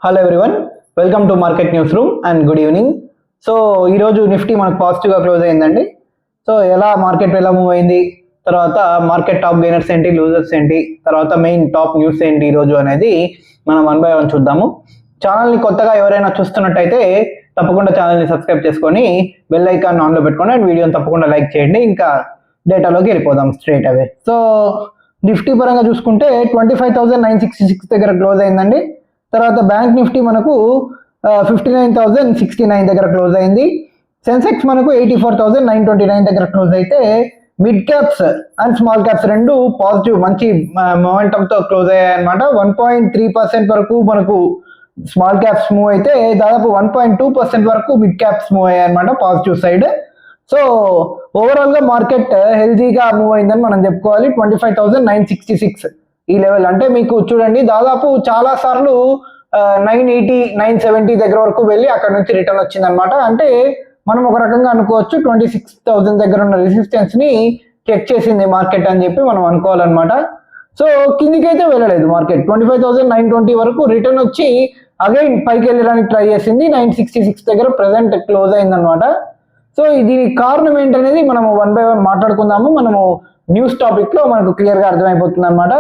Hello everyone, welcome to market news room and good evening. So ఈరోజు Nifty మనకు పాజిటివ్గా close అయిందండి. So ఎలా మార్కెట్ ఎలా మూవ్ అయింది, తర్వాత మార్కెట్ టాప్ గెయినర్స్ ఏంటి, లూజర్స్ ఏంటి, తర్వాత మెయిన్ టాప్ న్యూస్ ఏంటి ఈరోజు అనేది మనం 1 by 1 చూద్దాము. ఛానల్ని కొత్తగా ఎవరైనా చూస్తున్నట్టయితే తప్పకుండా ఛానల్ని సబ్స్క్రైబ్ చేసుకొని బెల్ ఐకాన్ ఆన్లో పెట్టుకోండి అండ్ వీడియోని తప్పకుండా లైక్ చేయండి. ఇంకా డేటాలోకి వెళ్ళిపోదాం స్ట్రైట్ అవే. సో నిఫ్టీ పరంగా చూసుకుంటే 25,966 దగ్గర క్లోజ్ అయిందండి. తర్వాత బ్యాంక్ నిఫ్టీ మనకు 59,069 దగ్గర క్లోజ్ అయింది. సెన్సెక్స్ మనకు 84,929 దగ్గర క్లోజ్ అయితే mid caps and small caps రెండు పాజిటివ్ మంచి మొమెంటంతో క్లోజ్ అయ్యాయి అనమాట. 1.3% వరకు మనకు స్మాల్ క్యాప్స్ మూవ్ అయితే దాదాపు 1.2% వరకు మిడ్ క్యాప్స్ మూవ్ అయ్యాయి అనమాట పాజిటివ్ సైడ్. సో ఓవరాల్గా మార్కెట్ హెల్తీగా మూవ్ అయిందని మనం చెప్పుకోవాలి. 25,966 ఈ లెవెల్ అంటే మీకు చూడండి దాదాపు చాలా సార్లు 980 970 దగ్గర వరకు వెళ్ళి అక్కడ నుంచి రిటర్న్ వచ్చింది అనమాట. అంటే మనం ఒక రకంగా అనుకోవచ్చు 26,000 దగ్గర ఉన్న రెసిస్టెన్స్ ని చెక్ చేసింది మార్కెట్ అని చెప్పి మనం అనుకోవాలన్నమాట. సో కిందికైతే వెళ్ళలేదు మార్కెట్. 25,920 వరకు రిటర్న్ వచ్చి అగైన్ పైకి వెళ్ళడానికి ట్రై చేసింది. 966 దగ్గర ప్రెసెంట్ క్లోజ్ అయిందనమాట. సో దీనికి కారణం ఏంటనేది మనం 1 by 1 మాట్లాడుకుందాము. మనము న్యూస్ టాపిక్ లో మనకు క్లియర్ గా అర్థమైపోతుంది అనమాట.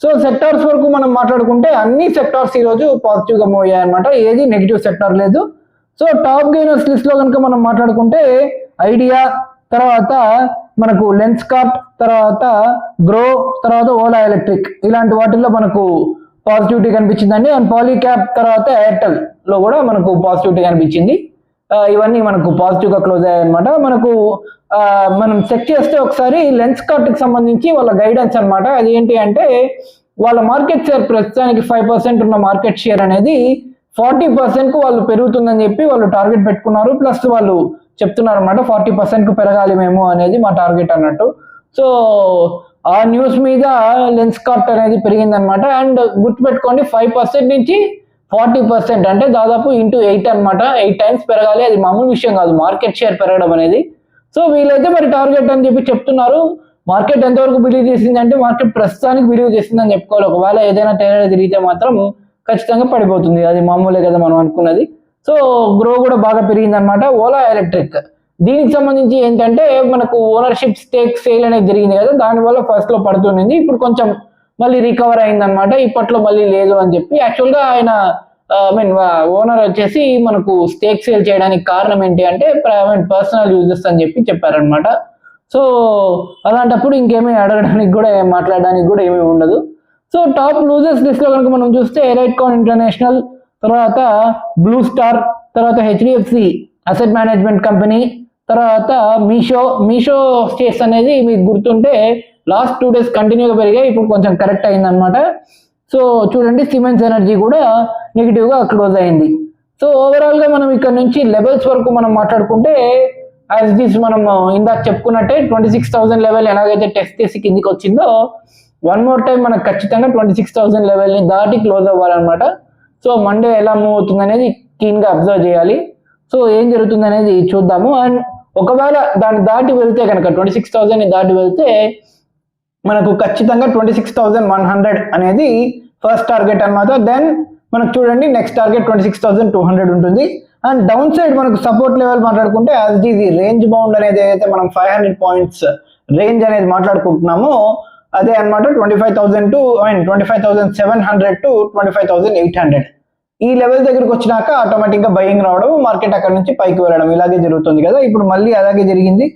సో సెక్టార్స్ వరకు మనం మాట్లాడుకుంటే అన్ని సెక్టార్స్ ఈ రోజు పాజిటివ్ గా మూవ్ అయ్యాయి అనమాట. ఏది నెగిటివ్ సెక్టార్ లేదు. సో టాప్ గెయినర్స్ లిస్ట్ లో కనుక మనం మాట్లాడుకుంటే ఐడియా, తర్వాత మనకు లెన్స్కార్ట్, తర్వాత గ్రో, తర్వాత ఓలా ఎలక్ట్రిక్ ఇలాంటి వాటిల్లో మనకు పాజిటివిటీ కనిపించిందండి. అండ్ పాలీక్యాప్, తర్వాత ఎయిర్టెల్ లో కూడా మనకు పాజిటివిటీ కనిపించింది. ఇవన్నీ మనకు పాజిటివ్ గా క్లోజ్ అయ్యాయి అనమాట. మనకు మనం చెక్ చేస్తే ఒకసారి లెన్స్కార్ట్ కి సంబంధించి వాళ్ళ గైడెన్స్ అనమాట. అది ఏంటి అంటే వాళ్ళ మార్కెట్ షేర్ ప్రస్తుతానికి 5% ఉన్న మార్కెట్ షేర్ అనేది 40% కు వాళ్ళు పెరుగుతుందని చెప్పి వాళ్ళు టార్గెట్ పెట్టుకున్నారు. ప్లస్ వాళ్ళు చెప్తున్నారు అనమాట 40% కు పెరగాలి మేము అనేది మా టార్గెట్ అన్నట్టు. సో ఆ న్యూస్ మీద లెన్స్కార్ట్ అనేది పెరిగిందనమాట. అండ్ గుర్తుపెట్టుకోండి 5% నుంచి 40% అంటే దాదాపు ఇంటూ 8 అనమాట. 8 times పెరగాలి. అది మామూలు విషయం కాదు మార్కెట్ షేర్ పెరగడం అనేది. సో వీళ్ళైతే మరి టార్గెట్ అని చెప్పి చెప్తున్నారు. మార్కెట్ ఎంతవరకు బిలీవ్ చేసింది అంటే మార్కెట్ ప్రస్తుతానికి బిలీవ్ చేసిందని చెప్పుకోవాలి. ఒకవేళ ఏదైనా టైలర్ తిరిగితే మాత్రం ఖచ్చితంగా పడిపోతుంది, అది మామూలే కదా మనం అనుకున్నది. సో గ్రో కూడా బాగా పెరిగింది అనమాట. ఓలా ఎలక్ట్రిక్ దీనికి సంబంధించి ఏంటంటే మనకు ఓనర్షిప్ స్టేక్ సేల్ అనేది జరిగింది కదా, దానివల్ల ఫస్ట్ లో పడుతుంది. ఇప్పుడు కొంచెం మళ్ళీ రికవర్ అయిందనమాట. ఇప్పట్లో మళ్ళీ లేదు అని చెప్పి యాక్చువల్గా ఆయన ఓనర్ వచ్చేసి మనకు స్టేక్ సేల్ చేయడానికి కారణం ఏంటి అంటే పర్సనల్ యూజెస్ అని చెప్పి చెప్పారనమాట. సో అలాంటప్పుడు ఇంకేమీ అడగడానికి కూడా మాట్లాడడానికి కూడా ఏమీ ఉండదు. సో టాప్ లూజర్స్ లిస్ట్ లో కనుక మనం చూస్తే ఎలైట్కాన్ ఇంటర్నేషనల్, తర్వాత బ్లూ స్టార్, తర్వాత హెచ్డిఎఫ్సి అసెట్ మేనేజ్మెంట్ కంపెనీ, తర్వాత మీషో స్టేక్స్ అనేది మీకు గుర్తుంటే లాస్ట్ 2 days కంటిన్యూగా పెరిగాయి. ఇప్పుడు కొంచెం కరెక్ట్ అయిందనమాట. సో చూడండి సిమెన్స్ ఎనర్జీ కూడా నెగిటివ్ గా క్లోజ్ అయింది. సో ఓవరాల్ గా మనం ఇక్కడ నుంచి లెవెల్స్ వరకు మనం మాట్లాడుకుంటే యాజ్ దిస్ మనం ఇందాక చెప్పుకున్నట్టే 26,000 లెవెల్ ఎలాగైతే టెస్ట్ చేసి కిందికి వచ్చిందో వన్ మోర్ టైం మనకు ఖచ్చితంగా 26,000 లెవెల్ ని దాటి క్లోజ్ అవ్వాలన్నమాట. సో మండే ఎలా మూవ్ అవుతుంది అనేది క్లీన్ గా అబ్జర్వ్ చేయాలి. సో ఏం జరుగుతుంది అనేది చూద్దాము. అండ్ ఒకవేళ దాన్ని దాటి వెళ్తే కనుక 26,000 ని దాటి వెళ్తే మనకు ఖచ్చితంగా 26,100 అనేది ఫస్ట్ టార్గెట్ అనమాట. దెన్ మనకు చూడండి నెక్స్ట్ టార్గెట్ 26,200 ఉంటుంది. అండ్ డౌన్ సైడ్ మనకు సపోర్ట్ లెవెల్ మాట్లాడుకుంటే యాజ్ ఇది రేంజ్ బౌండ్ అనేది ఏదైతే మనం 500 points రేంజ్ అనేది మాట్లాడుకుంటున్నామో అదే అనమాట. 25,000 to 25,700 to 25,800 ఈ లెవెల్ దగ్గరకు వచ్చినాక ఆటోమేటిక్ గా బయింగ్ రావడం, మార్కెట్ అక్కడ నుంచి పైకి వెళ్ళడం ఇలాగే జరుగుతుంది కదా. ఇప్పుడు మళ్ళీ అలాగే జరిగింది.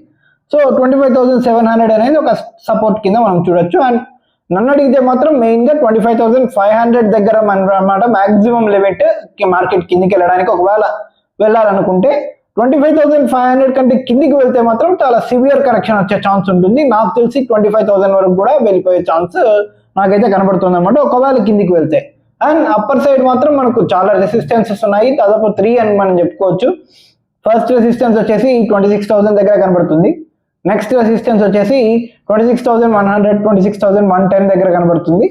సో 25,700 అనేది ఒక సపోర్ట్ కింద మనం చూడొచ్చు. అండ్ నన్ను అడిగితే మాత్రం మెయిన్ గా 25,500 దగ్గర అన్నమాట మాక్సిమం లిమిట్ మార్కెట్ కిందికి వెళ్ళడానికి. ఒకవేళ వెళ్ళాలనుకుంటే 25,500 కంటే కిందికి వెళ్తే మాత్రం చాలా సివియర్ కరెక్షన్ వచ్చే ఛాన్స్ ఉంటుంది. నాకు తెలిసి 25,000 వరకు కూడా వెళ్ళిపోయే ఛాన్స్ నాకైతే కనబడుతుంది అనమాట ఒకవేళ కిందికి వెళ్తే. అండ్ అప్పర్ సైడ్ మాత్రం మనకు చాలా రెసిస్టెన్సెస్ ఉన్నాయి, దాదాపు 3 అని మనం చెప్పుకోవచ్చు. ఫస్ట్ రెసిస్టెన్స్ వచ్చేసి 26,000 దగ్గర కనబడుతుంది. నెక్స్ట్ రెసిస్టెన్స్ వచ్చేసి 26,100 26,110 దగ్గర కనబడుతుంది.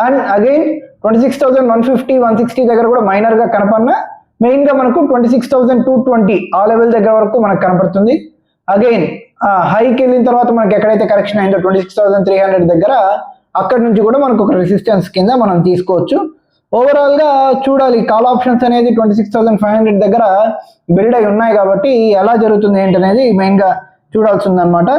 అండ్ అగైన్ 26,150 160 దగ్గర కూడా మైనర్ గా కనపడినా మెయిన్ గా మనకు 26,220 ఆ లెవెల్ దగ్గర వరకు మనకు కనపడుతుంది. అగైన్ హైకి వెళ్ళిన తర్వాత మనకి ఎక్కడైతే కరెక్షన్ అయిందో 26,300 దగ్గర అక్కడ నుంచి కూడా మనకు ఒక రెసిస్టెన్స్ కింద మనం తీసుకోవచ్చు. ఓవరాల్ గా చూడాలి, కాల్ ఆప్షన్స్ అనేది 26,500 దగ్గర బిల్డ్ అయి ఉన్నాయి కాబట్టి ఎలా జరుగుతుంది ఏంటనేది మెయిన్ గా చూడాల్సి ఉందన్నమాట.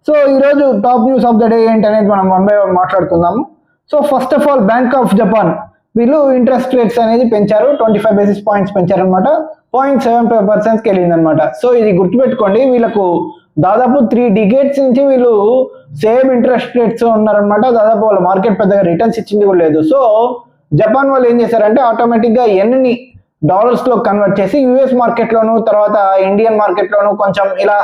సో ఈరోజు top news of the day ఏంటనేది మనం 1 by 1 మాట్లాడుకుందాము. So first of all bank of Japan వీళ్ళు ఇంట్రెస్ట్ రేట్స్ అనేది పెంచారు, 25 బేసిస్ పాయింట్స్ పెంచారనమాట, 0.75%కి వెళ్ళిందనమాట. సో ఇది గుర్తుపెట్టుకోండి, వీళ్ళకు దాదాపు 3 డికేట్స్ నుంచి వీళ్ళు సేమ్ ఇంట్రెస్ట్ రేట్స్ ఉన్నారనమాట. దాదాపు వాళ్ళ మార్కెట్ పెద్దగా రిటర్న్స్ ఇచ్చింది కూడా లేదు. సో జపాన్ వాళ్ళు ఏం చేశారంటే ఆటోమేటిక్ గా ఎన్ని డాలర్స్ లో కన్వర్ట్ చేసి యుఎస్ మార్కెట్ లోను, తర్వాత ఇండియన్ మార్కెట్ లోను, కొంచెం ఇలా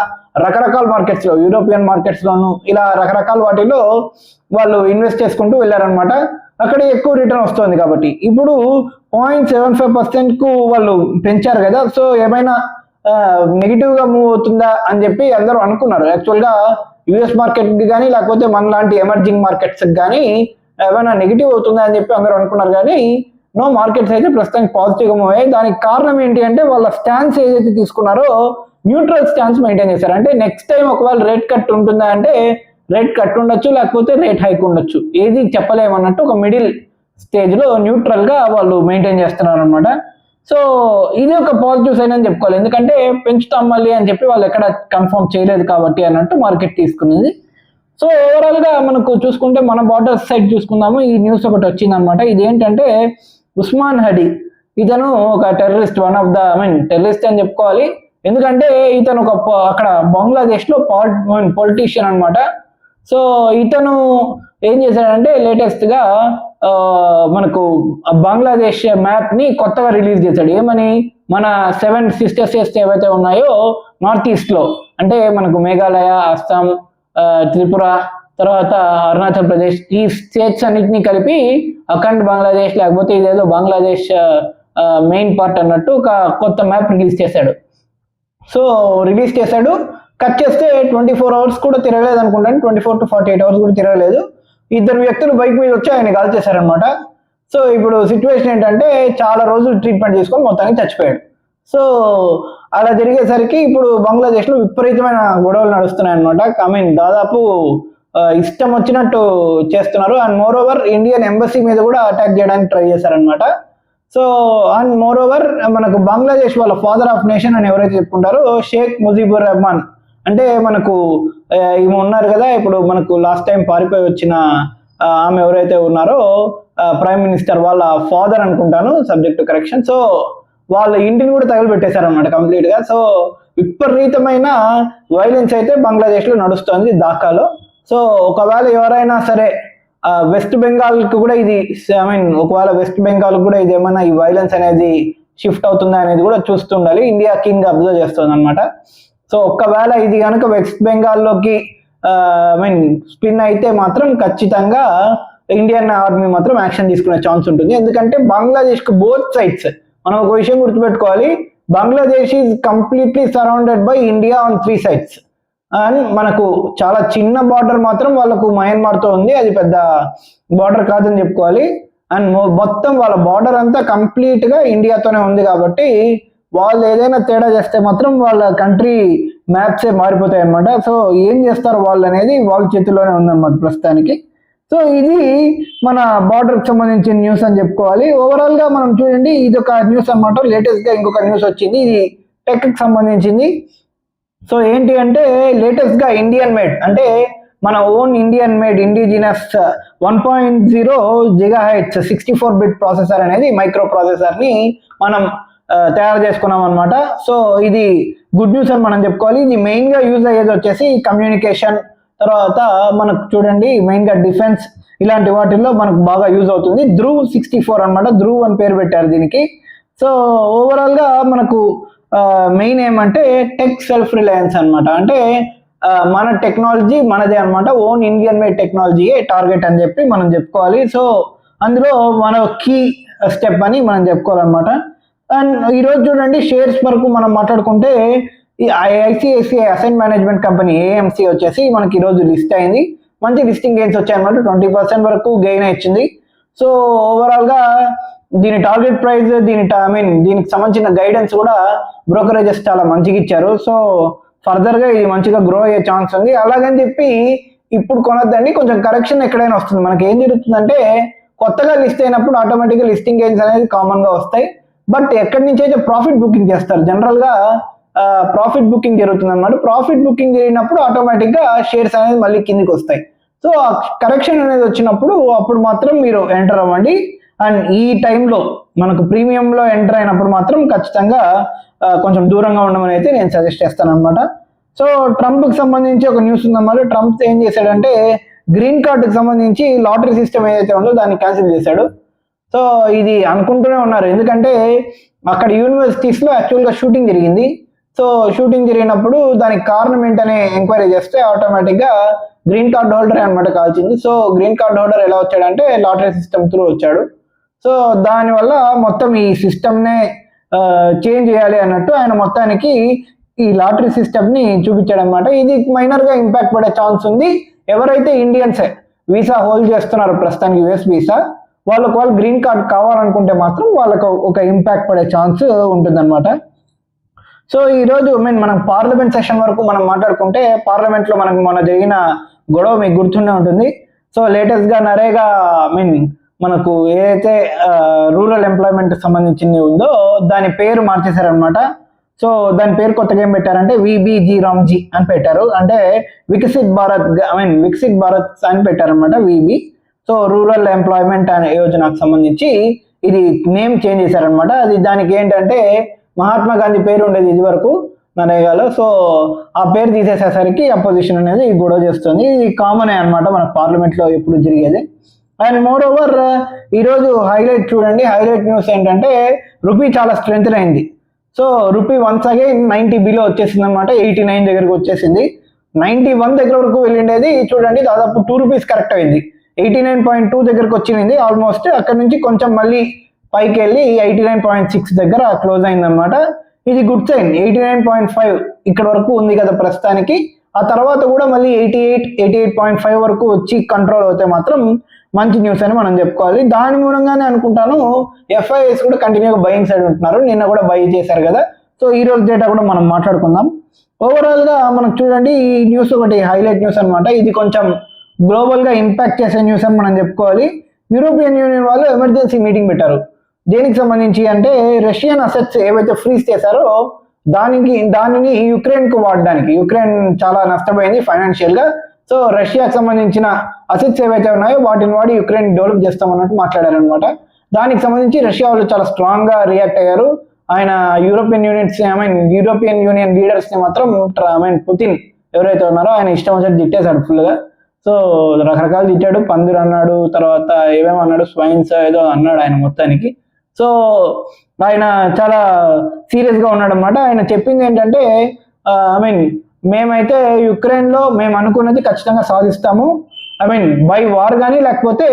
రకరకాల మార్కెట్స్ లో, యూరోపియన్ మార్కెట్స్ లోను, ఇలా రకరకాల వాటిలో వాళ్ళు ఇన్వెస్ట్ చేసుకుంటూ వెళ్ళారనమాట. అక్కడ ఎక్కువ రిటర్న్ వస్తుంది కాబట్టి ఇప్పుడు 0.75% కు వాళ్ళు పెంచారు కదా. సో ఏమైనా నెగిటివ్ గా మూవ్ అవుతుందా అని చెప్పి అందరూ అనుకున్నారు. యాక్చువల్ గా యుఎస్ మార్కెట్ కి కానీ లేకపోతే మన లాంటి ఎమర్జింగ్ మార్కెట్స్ కి కానీ ఏమైనా నెగిటివ్ అవుతుందా అని చెప్పి అందరూ అనుకున్నారు. కానీ నో, మార్కెట్స్ అయితే ప్రస్తుతానికి పాజిటివ్ గా మూవ్ అయ్యాయి. దానికి కారణం ఏంటి అంటే వాళ్ళ స్టాన్స్ ఏదైతే తీసుకున్నారో న్యూట్రల్ స్టాన్స్ మెయింటైన్ చేశారు. అంటే నెక్స్ట్ టైం ఒకవేళ రేట్ కట్ ఉంటుందా అంటే రేట్ కట్ ఉండొచ్చు, లేకపోతే రేట్ హైక్ ఉండొచ్చు, ఏది చెప్పలేమన్నట్టు ఒక మిడిల్ స్టేజ్ లో న్యూట్రల్ గా వాళ్ళు మెయింటైన్ చేస్తున్నారు అనమాట. సో ఇది ఒక పాజిటివ్ సైన్ అని చెప్పుకోవాలి, ఎందుకంటే పెంచుతాం మళ్ళీ అని చెప్పి వాళ్ళు ఎక్కడ కన్ఫర్మ్ చేయలేదు కాబట్టి అన్నట్టు మార్కెట్ తీసుకునేది. సో ఓవరాల్ గా మనకు చూసుకుంటే మన బార్డర్ సైడ్ చూసుకుందాము. ఈ న్యూస్ ఒకటి వచ్చింది అనమాట. ఇది ఏంటంటే ఉస్మాన్ హడీ, ఇతను ఒక terrorist, one of the terrorist అని చెప్పుకోవాలి, ఎందుకంటే ఇతను ఒక అక్కడ బంగ్లాదేశ్ లో పొలిటీషియన్ అనమాట. సో ఇతను ఏం చేశాడంటే లేటెస్ట్ గా మనకు బంగ్లాదేశ్ మ్యాప్ ని కొత్తగా రిలీజ్ చేశాడు. ఏమని, మన 7 సిస్టర్ స్టేట్స్ ఏవైతే ఉన్నాయో నార్త్ ఈస్ట్ లో, అంటే మనకు మేఘాలయ, అస్సాం, త్రిపుర, తర్వాత అరుణాచల్ ప్రదేశ్, ఈ స్టేట్స్ అన్నిటినీ కలిపి అఖండ్ బంగ్లాదేశ్, లేకపోతే ఇదేదో బంగ్లాదేశ్ మెయిన్ పార్ట్ అన్నట్టు ఒక కొత్త మ్యాప్ రిలీజ్ చేశాడు. సో రిలీజ్ చేశాడు, కట్ చేస్తే 24 అవర్స్ కూడా తిరగలేదు అనుకుంటాను, 24 to 48 అవర్స్ కూడా తిరగలేదు. 2 వ్యక్తులు బైక్ మీద వచ్చి ఆయన కాల్ చేశారనమాట. సో ఇప్పుడు సిచ్యువేషన్ ఏంటంటే చాలా రోజులు ట్రీట్మెంట్ చేసుకొని మొత్తానికి చచ్చిపోయాడు. సో అలా జరిగేసరికి ఇప్పుడు బంగ్లాదేశ్ లో విపరీతమైన గొడవలు నడుస్తున్నాయి అనమాట. దాదాపు ఇష్టం వచ్చినట్టు చేస్తున్నారు. And more over Indian embassy మీద కూడా అటాక్ చేయడానికి ట్రై చేశారనమాట. సో అండ్ మోర్ ఓవర్ మనకు బంగ్లాదేశ్ వాళ్ళ ఫాదర్ ఆఫ్ నేషన్ అని ఎవరైతే చెప్పుకుంటారో షేక్ ముజీబుర్ రెహమాన్, అంటే మనకు ఈమె ఉన్నారు కదా, ఇప్పుడు మనకు లాస్ట్ టైం పారిపోయి వచ్చిన ఆమె ఎవరైతే ఉన్నారో ప్రైమ్ మినిస్టర్ వాళ్ళ ఫాదర్ అనుకుంటాను, సబ్జెక్ట్ కరెక్షన్. సో వాళ్ళ ఇంటిని కూడా తగలబెట్టేశారనమాట కంప్లీట్ గా. సో విపరీతమైన వైలెన్స్ అయితే బంగ్లాదేశ్ లో నడుస్తుంది, ఢాకాలో. సో ఒకవేళ ఎవరైనా సరే వెస్ట్ బెంగాల్ కి కూడా ఇది ఒకవేళ వెస్ట్ బెంగాల్ కూడా ఇది ఏమైనా ఈ వైలెన్స్ అనేది షిఫ్ట్ అవుతుందా అనేది కూడా చూస్తుండాలి. ఇండియా కింగ్ అబ్జర్వ్ చేస్తుంది అనమాట. సో ఒకవేళ ఇది కనుక వెస్ట్ బెంగాల్లోకి స్పిన్ అయితే మాత్రం ఖచ్చితంగా ఇండియన్ ఆర్మీ మాత్రం యాక్షన్ తీసుకునే ఛాన్స్ ఉంటుంది. ఎందుకంటే బంగ్లాదేశ్ కు బోత్ సైడ్స్, మనం ఒక విషయం గుర్తుపెట్టుకోవాలి, Bangladesh is completely surrounded by India on 3 sides. And మనకు చాలా చిన్న బార్డర్ మాత్రం వాళ్ళకు మయన్మార్ తో ఉంది, అది పెద్ద బార్డర్ కాదని చెప్పుకోవాలి. అండ్ మొత్తం వాళ్ళ బార్డర్ అంతా కంప్లీట్ గా ఇండియాతోనే ఉంది కాబట్టి వాళ్ళు ఏదైనా తేడా చేస్తే మాత్రం వాళ్ళ కంట్రీ మ్యాప్సే మారిపోతాయి అన్నమాట. సో ఏం చేస్తారు వాళ్ళు అనేది వాళ్ళ చేతిలోనే ఉందన్నమాట ప్రస్తుతానికి. సో ఇది మన బార్డర్ కి సంబంధించిన న్యూస్ అని చెప్పుకోవాలి. ఓవరాల్ గా మనం చూడండి, ఇది ఒక న్యూస్ అన్నమాట. లేటెస్ట్ గా ఇంకొక న్యూస్ వచ్చింది, ఇది టెక్ కి సంబంధించింది. సో ఏంటి అంటే లేటెస్ట్ గా ఇండియన్ మేడ్, అంటే మన own Indian made indigenous 1.0 GHz 64-bit processor అనేది మైక్రో ప్రాసెసర్ ని మనం తయారు చేసుకున్నాం అనమాట. సో ఇది గుడ్ న్యూస్ అని మనం చెప్పుకోవాలి. ఇది మెయిన్ గా యూజ్ అయ్యేది వచ్చేసి కమ్యూనికేషన్, తర్వాత మనకు చూడండి మెయిన్ గా డిఫెన్స్, ఇలాంటి వాటిల్లో మనకు బాగా యూజ్ అవుతుంది. ధ్రువ్ 64 అనమాట, ధ్రువ్ అని పేరు పెట్టారు దీనికి. సో ఓవరాల్ గా మనకు మెయిన్ ఏమంటే టెక్ సెల్ఫ్ రిలయన్స్ అనమాట. అంటే మన టెక్నాలజీ మనదే అనమాట, ఓన్ ఇండియన్ మేడ్ టెక్నాలజీయే టార్గెట్ అని చెప్పి మనం చెప్పుకోవాలి. సో అందులో మన కీ స్టెప్ అని మనం చెప్పుకోవాలన్నమాట. అండ్ ఈరోజు చూడండి షేర్స్ వరకు మనం మాట్లాడుకుంటే ఈ ICICI asset management company AMC వచ్చేసి మనకి ఈరోజు లిస్ట్ అయింది. మంచి లిస్టింగ్ గెయిన్స్ వచ్చాయి అనమాట, 20% వరకు గెయిన్ ఇచ్చింది. సో ఓవరాల్ గా దీని టార్గెట్ ప్రైస్, దీనికి సంబంధించిన గైడెన్స్ కూడా బ్రోకరేజెస్ చాలా మంచిగా ఇచ్చారు. సో ఫర్దర్ గా ఇది మంచిగా గ్రో అయ్యే ఛాన్స్ ఉంది. అలాగని చెప్పి ఇప్పుడు కొనొద్దండి, కొంచెం కరెక్షన్ ఎక్కడైనా వస్తుంది. మనకి ఏం జరుగుతుందంటే కొత్తగా లిస్ట్ అయినప్పుడు ఆటోమేటిక్గా లిస్టింగ్ గెయిన్స్ అనేది కామన్ గా వస్తాయి. బట్ ఎక్కడి నుంచి అయితే ప్రాఫిట్ బుకింగ్ చేస్తారు, జనరల్ గా ప్రాఫిట్ బుకింగ్ జరుగుతుంది అనమాట. ప్రాఫిట్ బుకింగ్ జరిగినప్పుడు ఆటోమేటిక్ గా షేర్స్ అనేది మళ్ళీ కిందికి వస్తాయి. సో ఆ కరెక్షన్ అనేది వచ్చినప్పుడు అప్పుడు మాత్రం మీరు ఎంటర్ అవ్వండి. అండ్ ఈ టైంలో మనకు ప్రీమియంలో ఎంటర్ అయినప్పుడు మాత్రం ఖచ్చితంగా కొంచెం దూరంగా ఉండమని అయితే నేను సజెస్ట్ చేస్తాను అనమాట. సో ట్రంప్కి సంబంధించి ఒక న్యూస్ ఉందన్నమాట. ట్రంప్ ఏం చేశాడంటే గ్రీన్ కార్డుకి సంబంధించి లాటరీ సిస్టమ్ ఏదైతే ఉందో దాన్ని క్యాన్సిల్ చేశాడు. సో ఇది అనుకుంటూనే ఉన్నారు, ఎందుకంటే అక్కడ యూనివర్సిటీస్ లో యాక్చువల్గా షూటింగ్ జరిగింది. సో షూటింగ్ జరిగినప్పుడు దానికి కారణం ఏంటనే ఎంక్వైరీ చేస్తే ఆటోమేటిక్ గా గ్రీన్ కార్డ్ హోల్డర్ అనమాట కాల్చింది. సో గ్రీన్ కార్డ్ హోల్డర్ ఎలా వచ్చాడంటే లాటరీ సిస్టమ్ త్రూ వచ్చాడు. సో దానివల్ల మొత్తం ఈ సిస్టమ్ నే చేంజ్ చేయాలి అన్నట్టు ఆయన మొత్తానికి ఈ లాటరీ సిస్టమ్ ని చూపించాడు అనమాట. ఇది మైనర్ గా ఇంపాక్ట్ పడే ఛాన్స్ ఉంది. ఎవరైతే ఇండియన్స్ వీసా హోల్డ్ చేస్తున్నారు ప్రస్తుతానికి యుఎస్ వీసా, వాళ్ళు గ్రీన్ కార్డ్ కావాలనుకుంటే మాత్రం వాళ్ళకు ఒక ఇంపాక్ట్ పడే ఛాన్స్ ఉంటుందన్నమాట. సో ఈరోజు మనం పార్లమెంట్ సెషన్ వరకు మనం మాట్లాడుకుంటే పార్లమెంట్ లో మనకు మొన్న జరిగిన గొడవ మీకు గుర్తుండే ఉంటుంది. సో లేటెస్ట్ గా నరేగా మనకు ఏదైతే రూరల్ ఎంప్లాయ్మెంట్ సంబంధించింది ఉందో దాని పేరు మార్చేశారనమాట. సో దాని పేరు కొత్తగా ఏం పెట్టారంటే విబిజీ రామ్జీ అని పెట్టారు, అంటే వికసిత్ భారత్ వికసిత్ భారత్ అని పెట్టారనమాట విబి. సో రూరల్ ఎంప్లాయ్మెంట్ అనే యోజనకు సంబంధించి ఇది నేమ్ చేంజ్ చేశారనమాట. అది దానికి ఏంటంటే మహాత్మా గాంధీ పేరు ఉండేది ఇది వరకు నరేగాలో. సో ఆ పేరు తీసేసేసరికి అపోజిషన్ అనేది గొడవ చేస్తుంది. ఇది కామనే అనమాట మన పార్లమెంట్ లో ఎప్పుడు జరిగేది. అండ్ మోర్ ఓవర్ ఈరోజు హైలైట్ చూడండి, హైలైట్ న్యూస్ ఏంటంటే రూపీ చాలా స్ట్రెంత్ అయింది. So rupee once again 90 below వచ్చేసింది అనమాట, 89 దగ్గరకు వచ్చేసింది. 91 దగ్గర వరకు వెళ్ళిండేది చూడండి, దాదాపు 2 రూపీస్ కరెక్ట్ అయింది. 89.2 దగ్గరకు వచ్చింది ఆల్మోస్ట్. అక్కడ నుంచి కొంచెం మళ్ళీ పైకి వెళ్ళి 89.6 దగ్గర క్లోజ్ అయింది అనమాట. ఇది గుడ్ సైన్. 89.5 ఇక్కడ వరకు ఉంది కదా ప్రస్తుతానికి. ఆ తర్వాత కూడా మళ్ళీ 88.5 వరకు వచ్చి కంట్రోల్ అవుతే మాత్రం మంచి న్యూస్ అని మనం చెప్పుకోవాలి. దాని మూలంగానే అనుకుంటాను ఎఫ్ఐఎస్ కూడా కంటిన్యూగా బయింగ్ సైడ్ ఉంటున్నారు. నిన్న కూడా బై చేశారు కదా. సో ఈ రోజు డేటా కూడా మనం మాట్లాడుకుందాం. ఓవరాల్ గా మనకు చూడండి ఈ న్యూస్ ఒకటి హైలైట్ న్యూస్ అనమాట. ఇది కొంచెం గ్లోబల్ గా ఇంపాక్ట్ చేసే న్యూస్ అని మనం చెప్పుకోవాలి. యూరోపియన్ యూనియన్ వాళ్ళు ఎమర్జెన్సీ మీటింగ్ పెట్టారు. దేనికి సంబంధించి అంటే రష్యన్ అసెట్స్ ఏవైతే ఫ్రీజ్ చేశారో దానిని యుక్రెయిన్ కు వాడడానికి. యుక్రెయిన్ చాలా నష్టపోయింది ఫైనాన్షియల్ గా. సో రష్యాకి సంబంధించిన అసెట్స్ ఏవైతే ఉన్నాయో వాటిని వాడి యుక్రెయిన్ డెవలప్ చేస్తామన్నట్టు మాట్లాడారు అనమాట. దానికి సంబంధించి రష్యా వాళ్ళు చాలా స్ట్రాంగ్ గా రియాక్ట్ అయ్యారు. ఆయన యూరోపియన్ యూనియన్ లీడర్స్ ని మాత్రం పుతిన్ ఎవరైతే ఉన్నారో ఆయన ఇష్టం వచ్చి తిట్టేశాడు ఫుల్ గా. సో రకరకాలు తిట్టాడు, పందిరు అన్నాడు, తర్వాత ఏమేమన్నాడు, స్వైన్స్ ఏదో అన్నాడు ఆయన మొత్తానికి. సో ఆయన చాలా సీరియస్ గా ఉన్నాడు అనమాట. ఆయన చెప్పింది ఏంటంటే మేమైతే యుక్రెయిన్ లో మేము అనుకున్నది ఖచ్చితంగా సాధిస్తాము. బై వార్ కానీ లేకపోతే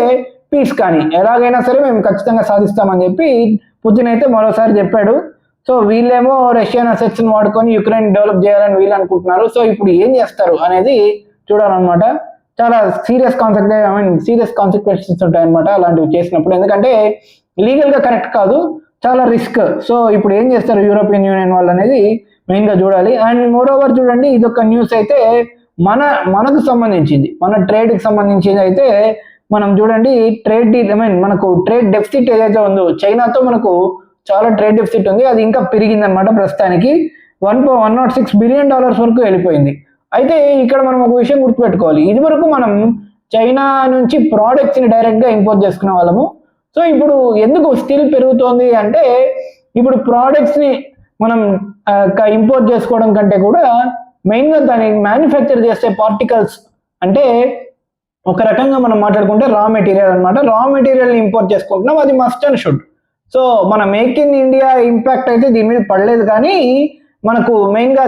పీస్ కానీ ఎలాగైనా సరే మేము ఖచ్చితంగా సాధిస్తామని చెప్పి పుతిన్ అయితే మరోసారి చెప్పాడు. సో వీళ్ళేమో రష్యన్ అసెట్స్ ని వాడుకొని యుక్రెయిన్ డెవలప్ చేయాలని వీళ్ళు అనుకుంటున్నారు. సో ఇప్పుడు ఏం చేస్తారు అనేది చూడాలన్నమాట. చాలా సీరియస్ కాన్సిక్వెన్సెస్ ఉంటాయి అనమాట అలాంటివి చేసినప్పుడు, ఎందుకంటే లీగల్ గా కరెక్ట్ కాదు, చాలా రిస్క్. సో ఇప్పుడు ఏం చేస్తారు యూరోపియన్ యూనియన్ వాళ్ళు అనేది మెయిన్ గా చూడాలి. అండ్ మోర్ ఓవర్ చూడండి ఇదొక న్యూస్ అయితే మనకు సంబంధించింది, మన ట్రేడ్ కి సంబంధించింది అయితే మనం చూడండి ట్రేడ్ డీల్ మనకు ట్రేడ్ డెఫిసిట్ ఏదైతే ఉందో చైనాతో మనకు చాలా ట్రేడ్ డెఫిసిట్ ఉంది. అది ఇంకా పెరిగింది అనమాట. ప్రస్తుతానికి $106 బిలియన్ వరకు వెళ్ళిపోయింది. అయితే ఇక్కడ మనం ఒక విషయం గుర్తుపెట్టుకోవాలి, ఇది వరకు మనం చైనా నుంచి ప్రోడక్ట్స్ ని డైరెక్ట్ గా ఇంపోర్ట్ చేసుకునే వాళ్ళము. సో ఇప్పుడు ఎందుకు స్టిల్ పెరుగుతోంది అంటే ఇప్పుడు ప్రోడక్ట్స్ ని మనం ఇంపోర్ట్ చేసుకోవడం కంటే కూడా మెయిన్ గా దాన్ని మ్యానుఫ్యాక్చర్ చేసే పార్టికల్స్, అంటే ఒక రకంగా మనం మాట్లాడుకుంటే రా మెటీరియల్ అనమాట. రా మెటీరియల్ ని ఇంపోర్ట్ చేసుకుంటున్నాం, అది మస్ట్ అండ్ షుడ్. సో మన మేక్ ఇన్ ఇండియా ఇంపాక్ట్ అయితే దీని మీద పడలేదు, కానీ మనకు మెయిన్ గా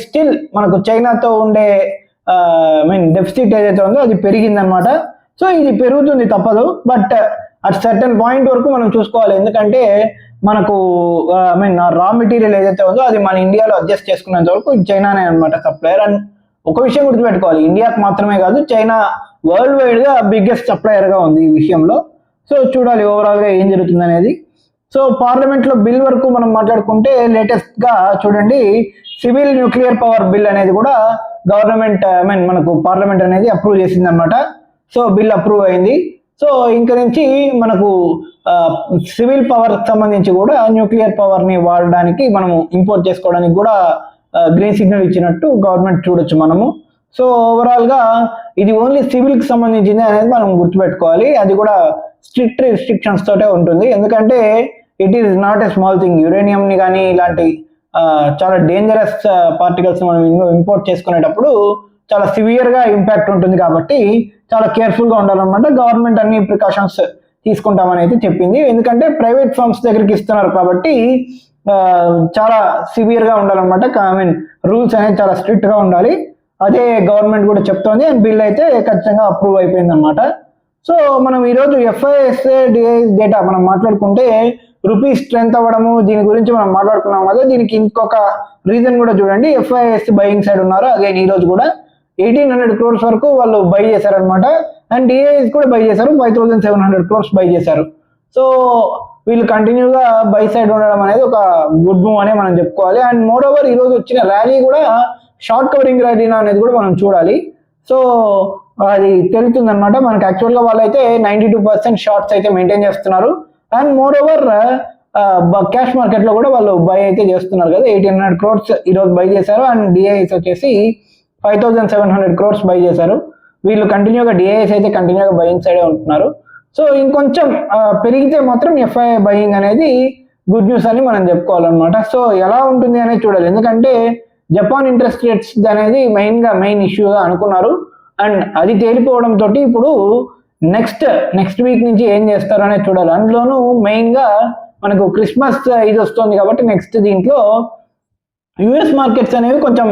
స్టిల్ మనకు చైనాతో ఉండే డెఫిసిట్ ఏదైతే ఉందో అది పెరిగింది అనమాట. సో ఇది పెరుగుతుంది తప్పదు, బట్ అట్ సర్టన్ పాయింట్ వరకు మనం చూసుకోవాలి. ఎందుకంటే మనకు రా మెటీరియల్ ఏదైతే ఉందో అది మన ఇండియాలో అడ్జస్ట్ చేసుకునేంత వరకు చైనానే అనమాట సప్లయర్. అండ్ ఒక విషయం గుర్తుపెట్టుకోవాలి, ఇండియాకి మాత్రమే కాదు చైనా వరల్డ్ వైడ్ గా బిగ్గెస్ట్ సప్లయర్ గా ఉంది ఈ విషయంలో. సో చూడాలి ఓవరాల్ గా ఏం జరుగుతుంది అనేది. సో పార్లమెంట్ లో బిల్ వరకు మనం మాట్లాడుకుంటే లేటెస్ట్ గా చూడండి సివిల్ న్యూక్లియర్ పవర్ బిల్ అనేది కూడా గవర్నమెంట్ మనకు పార్లమెంట్ అనేది అప్రూవ్ చేసింది అనమాట. సో బిల్ అప్రూవ్ అయింది. సో ఇంక నుంచి మనకు సివిల్ పవర్ సంబంధించి కూడా న్యూక్లియర్ పవర్ని వాడడానికి మనము ఇంపోర్ట్ చేసుకోవడానికి కూడా గ్రీన్ సిగ్నల్ ఇచ్చినట్టు గవర్నమెంట్ చూడొచ్చు మనము. సో ఓవరాల్గా ఇది ఓన్లీ సివిల్కి సంబంధించింది అనేది మనం గుర్తుపెట్టుకోవాలి. అది కూడా స్ట్రిక్ట్ రిస్ట్రిక్షన్స్ తోటే ఉంటుంది, ఎందుకంటే it is not a small thing. యురేనియంని కానీ ఇలాంటి చాలా డేంజరస్ పార్టికల్స్ మనం ఇంపోర్ట్ చేసుకునేటప్పుడు చాలా సివియర్గా ఇంపాక్ట్ ఉంటుంది కాబట్టి చాలా కేర్ఫుల్గా ఉండాలన్నమాట. గవర్నమెంట్ అన్ని ప్రికాషన్స్ తీసుకుంటామని అయితే చెప్పింది, ఎందుకంటే ప్రైవేట్ ఫర్మ్స్ దగ్గరికి ఇస్తున్నారు కాబట్టి చాలా సివియర్గా ఉండాలన్నమాట. ఐ మీన్ రూల్స్ అనేది చాలా స్ట్రిక్ట్గా ఉండాలి. అదే గవర్నమెంట్ కూడా చెప్తోంది. అండ్ బిల్ అయితే ఖచ్చితంగా అప్రూవ్ అయిపోయింది అనమాట. సో మనం ఈరోజు ఎఫ్ఐఎస్ఏ డిఐఎస్ డేటా మనం మాట్లాడుకుంటే రూపీ స్ట్రెంత్ అవ్వడము దీని గురించి మనం మాట్లాడుకున్నాం కదా. దీనికి ఇంకొక రీజన్ కూడా చూడండి. ఎఫ్ఐఎస్ బయింగ్ సైడ్ ఉన్నారు. అగైన్ ఈ రోజు కూడా 1800 crores వరకు వాళ్ళు బై చేశారనమాట. అండ్ డిఐఎస్ కూడా బై చేశారు, 5700 crores బై చేశారు. సో వీళ్ళు కంటిన్యూగా బై సైడ్ ఉండడం అనేది ఒక గుడ్ మూవ్ అనే మనం చెప్పుకోవాలి. అండ్ మోర్ ఓవర్ ఈరోజు వచ్చిన ర్యాలీ కూడా షార్ట్ కవరింగ్ ర్యాలీనా అనేది కూడా మనం చూడాలి. సో అది తెలుస్తుంది అనమాట మనకి. యాక్చువల్గా వాళ్ళైతే 92% షార్ట్స్ అయితే మెయింటైన్ చేస్తున్నారు. అండ్ మోర్ ఓవర్ క్యాష్ మార్కెట్లో కూడా వాళ్ళు బై అయితే చేస్తున్నారు కదా. 1800 crores ఈరోజు బై చేశారు. అండ్ డిఐఎస్ వచ్చేసి 5700 crores బై చేశారు. వీళ్ళు కంటిన్యూగా డిఐఎస్ అయితే కంటిన్యూగా బయింగ్ సైడే ఉంటున్నారు. సో ఇంకొంచెం పెరిగితే మాత్రం ఎఫ్ఐ బయింగ్ అనేది గుడ్ న్యూస్ అని మనం చెప్పుకోవాలన్నమాట. సో ఎలా ఉంటుంది అనేది చూడాలి, ఎందుకంటే జపాన్ ఇంట్రెస్ట్ రేట్స్ అనేది మెయిన్ ఇష్యూగా అనుకున్నారు. అండ్ అది తేలిపోవడం తోటి ఇప్పుడు నెక్స్ట్ వీక్ నుంచి ఏం చేస్తారు అనేది చూడాలి. అందులోనూ మెయిన్గా మనకు క్రిస్మస్ ఇది వస్తుంది కాబట్టి నెక్స్ట్ దీంట్లో యుఎస్ మార్కెట్స్ అనేవి కొంచెం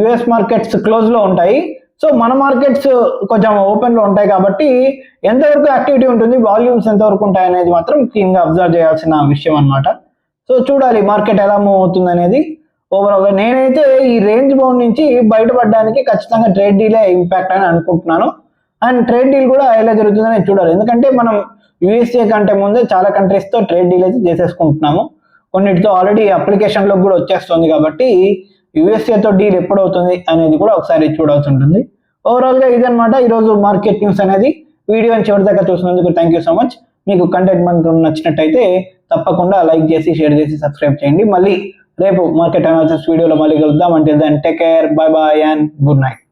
యుఎస్ మార్కెట్స్ క్లోజ్లో ఉంటాయి. సో మన మార్కెట్స్ కొంచెం ఓపెన్లో ఉంటాయి కాబట్టి ఎంతవరకు యాక్టివిటీ ఉంటుంది, వాల్యూమ్స్ ఎంతవరకు ఉంటాయి అనేది మాత్రం క్లీన్గా అబ్జర్వ్ చేయాల్సిన విషయం అనమాట. సో చూడాలి మార్కెట్ ఎలా మూవ్ అవుతుంది అనేది. ఓవరాల్గా నేనైతే ఈ రేంజ్ బౌండ్ నుంచి బయటపడడానికి ఖచ్చితంగా ట్రేడ్ డీలే ఇంపాక్ట్ అని అనుకుంటున్నాను. అండ్ ట్రేడ్ డీల్ కూడా ఎలా జరుగుతుందని చూడాలి, ఎందుకంటే మనం యూఎస్ఏ కంటే ముందే చాలా కంట్రీస్తో ట్రేడ్ డీల్ అయితే చేసేసుకుంటున్నాము. కొన్నిటితో ఆల్రెడీ అప్లికేషన్లో కూడా వచ్చేస్తుంది కాబట్టి యూఎస్ఏతో డీల్ ఎప్పుడవుతుంది అనేది కూడా ఒకసారి చూడాల్సి ఉంటుంది. ఓవరాల్గా ఇదనమాట ఈరోజు మార్కెట్ న్యూస్ అనేది. వీడియోని చివరి దాకా చూసినందుకు థ్యాంక్ యూ సో మచ్. మీకు కంటెంట్ మనకు నచ్చినట్టయితే తప్పకుండా లైక్ చేసి షేర్ చేసి సబ్స్క్రైబ్ చేయండి. మళ్ళీ రేపు మార్కెట్ అనాలిసిస్ వీడియోలో మళ్ళీ కలుద్దాం. అంటే then take care, bye bye and good night.